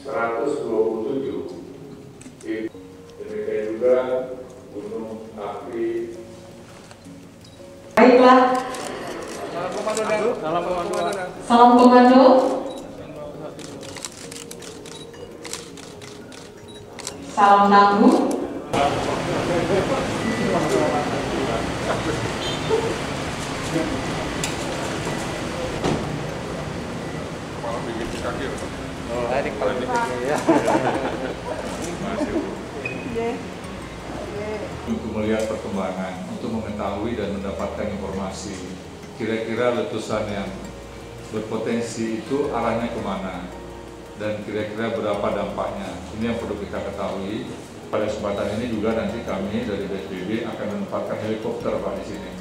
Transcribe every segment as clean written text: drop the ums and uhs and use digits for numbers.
127. Demikian juga gunung api. Baiklah. Salam komando. Salam tangguh. Untuk melihat perkembangan, untuk mengetahui dan mendapatkan informasi kira-kira letusan yang berpotensi itu arahnya kemana dan kira-kira berapa dampaknya. Ini yang perlu kita ketahui. Pada kesempatan ini juga nanti kami dari BPBD akan menempatkan helikopter Pak di sini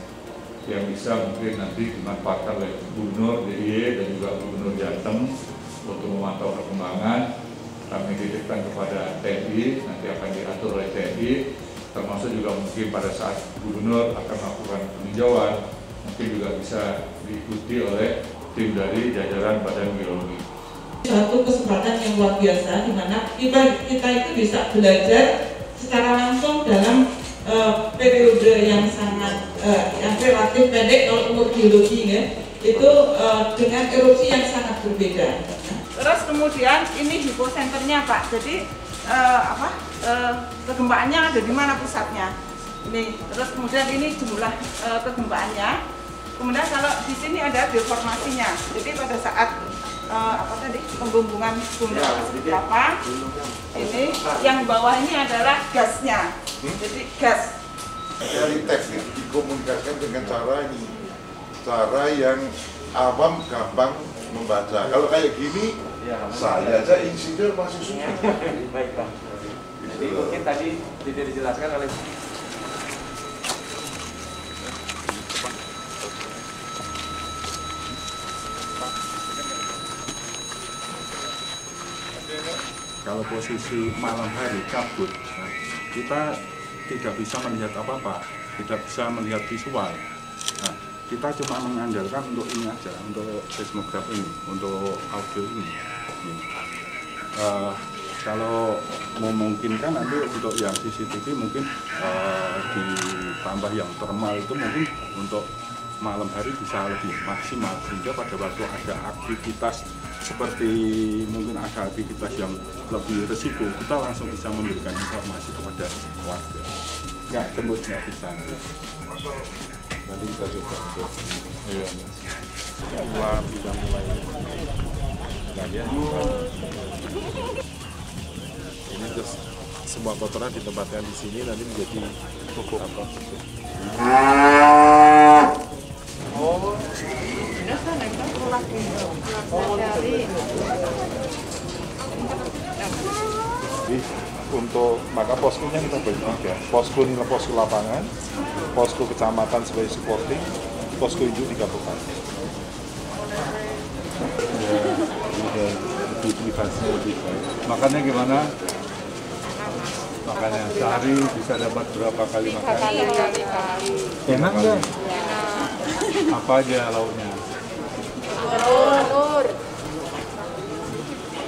yang bisa mungkin nanti dimanfaatkan oleh Gubernur DIY dan juga Gubernur Jateng untuk memantau perkembangan. Kami titipkan kepada TNI, nanti akan diatur oleh TNI, termasuk juga mungkin pada saat Gubernur akan melakukan peninjauan, mungkin juga bisa diikuti oleh tim dari jajaran Badan Geologi. Satu kesempatan yang luar biasa di mana kita itu bisa belajar secara langsung dalam periode yang sangat yang relatif pendek kalau umur geologi ya, itu dengan erupsi yang sangat berbeda. Terus kemudian ini hiposenternya Pak, jadi kegempaannya ada di mana pusatnya? Ini terus kemudian ini jumlah kegempaannya. Kemudian kalau di sini ada deformasinya, jadi pada saat pembumbungan gunung berapa? Ini yang bawah ini adalah gasnya, jadi gas. Dari teks itu dikomunikasikan dengan cara ini, cara yang awam gampang membaca. Kalau kayak gini, saya aja insinyur masih sulit. Baiklah. Jadi mungkin tadi tidak dijelaskan oleh kalau posisi malam hari kabut, kita tidak bisa melihat apa-apa, tidak bisa melihat visual. Nah, kita cuma mengandalkan untuk ini aja, untuk seismograf ini, untuk audio ini. Kalau memungkinkan nanti untuk yang CCTV mungkin ditambah yang thermal itu mungkin untuk malam hari bisa lebih maksimal, sehingga pada waktu ada aktivitas seperti mungkin ada aktivitas yang lebih resiko, kita langsung bisa memberikan informasi kepada warga. Nggak tembus, nggak bisa. Nanti kita coba untuk sudah mulai kalian ini terus semua kotoran ditempatkan di sini nanti menjadi pupuk apa? Jadi untuk maka poskonya kita bagi tiga. Posko ini posko lapangan, posko kecamatan sebagai supporting, posko induk di kabupaten. Ya, utilizasinya lebih baik. Makannya gimana? Makannya sehari bisa dapat berapa kali makan? 3 kali. Enak nggak? Apa aja lauknya? Telur,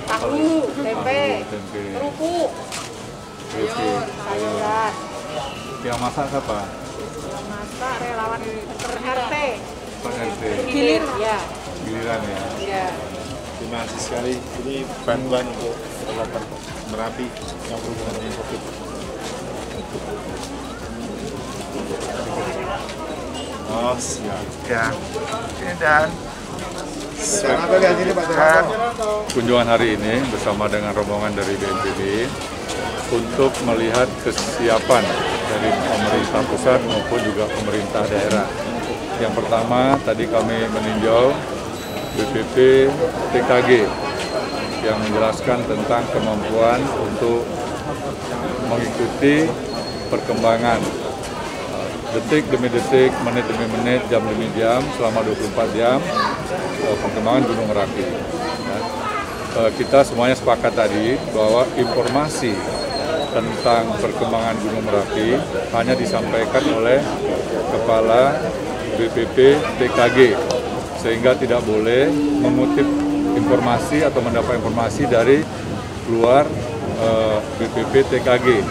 tahu, tempe, kerupuk, sayuran. Yang masak siapa? Masak relawan RT. RT. Gilir, ya. Giliran ya? Ya. Terima kasih sekali. Ini bantuan untuk peralatan Merapi yang berhubungan dengan COVID. Oh, siap. Ya, dan Kunjungan hari ini bersama dengan rombongan dari BNPB untuk melihat kesiapan dari pemerintah pusat maupun juga pemerintah daerah. Yang pertama, tadi kami meninjau BPP TKG yang menjelaskan tentang kemampuan untuk mengikuti perkembangan detik demi detik, menit demi menit, jam demi jam, selama 24 jam perkembangan Gunung Merapi. Kita semuanya sepakat tadi bahwa informasi tentang perkembangan Gunung Merapi hanya disampaikan oleh Kepala BPP TKG, sehingga tidak boleh mengutip informasi atau mendapat informasi dari keluar BPPTKG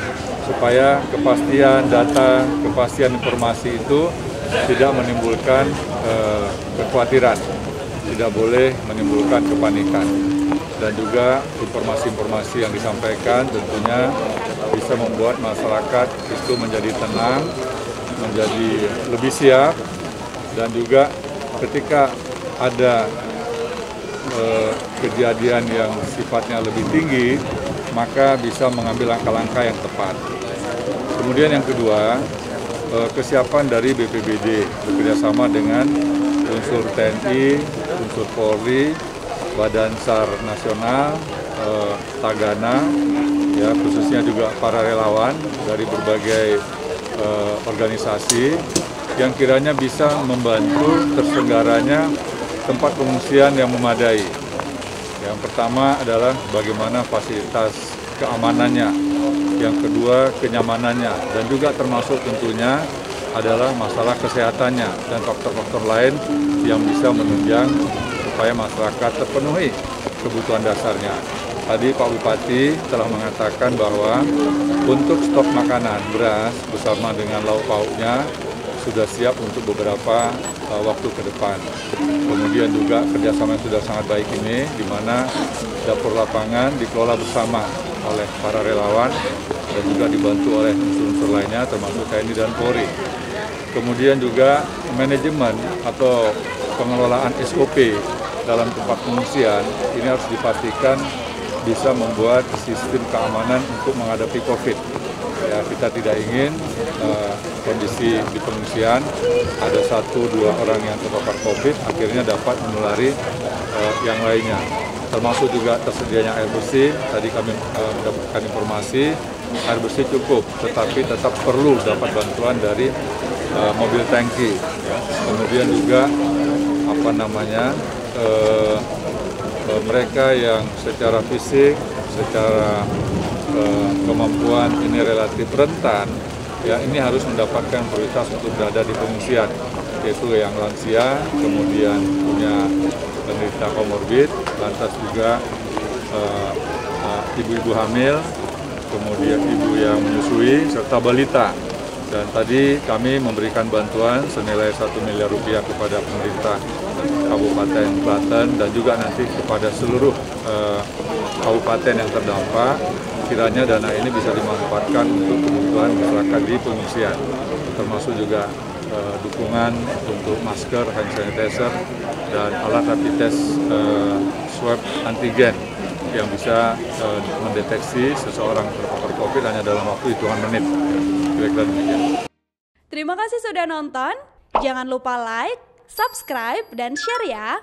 supaya kepastian data, kepastian informasi itu tidak menimbulkan kekhawatiran, tidak boleh menimbulkan kepanikan. Dan juga informasi-informasi yang disampaikan tentunya bisa membuat masyarakat itu menjadi tenang, menjadi lebih siap, dan juga ketika ada kejadian yang sifatnya lebih tinggi, maka bisa mengambil langkah-langkah yang tepat. Kemudian yang kedua, kesiapan dari BPBD bekerjasama dengan unsur TNI, unsur Polri, Badan SAR Nasional, Tagana, ya khususnya juga para relawan dari berbagai organisasi yang kiranya bisa membantu terselenggaranya tempat pengungsian yang memadai. Yang pertama adalah bagaimana fasilitas keamanannya, yang kedua kenyamanannya, dan juga termasuk tentunya adalah masalah kesehatannya dan faktor-faktor lain yang bisa menunjang supaya masyarakat terpenuhi kebutuhan dasarnya. Tadi Pak Bupati telah mengatakan bahwa untuk stok makanan beras bersama dengan lauk pauknya sudah siap untuk beberapa waktu ke depan. Kemudian juga kerjasama yang sudah sangat baik ini, di mana dapur lapangan dikelola bersama oleh para relawan dan juga dibantu oleh unsur-unsur lainnya termasuk TNI dan Polri. Kemudian juga manajemen atau pengelolaan SOP dalam tempat pengungsian ini harus dipastikan bisa membuat sistem keamanan untuk menghadapi COVID. Ya, kita tidak ingin kondisi di pengungsian ada 1-2 orang yang terpapar COVID akhirnya dapat menulari yang lainnya. Termasuk juga tersedianya air bersih. Tadi kami mendapatkan informasi air bersih cukup, tetapi tetap perlu dapat bantuan dari mobil tangki. Ya. Kemudian juga mereka yang secara fisik, secara kemampuan ini relatif rentan, ya ini harus mendapatkan prioritas untuk berada di pengungsian, yaitu yang lansia, kemudian punya penderita komorbid, lantas juga ibu-ibu hamil, kemudian ibu yang menyusui, serta balita. Dan tadi kami memberikan bantuan senilai 1 miliar rupiah kepada pemerintah Kabupaten Klaten dan juga nanti kepada seluruh kabupaten yang terdampak. Kiranya dana ini bisa dimanfaatkan untuk kebutuhan masyarakat di pengungsian, termasuk juga dukungan untuk masker, hand sanitizer, dan alat rapid test swab antigen yang bisa mendeteksi seseorang terpapar COVID hanya dalam waktu hitungan menit. Kira-kira demikian. Terima kasih sudah nonton. Jangan lupa like, subscribe, dan share ya.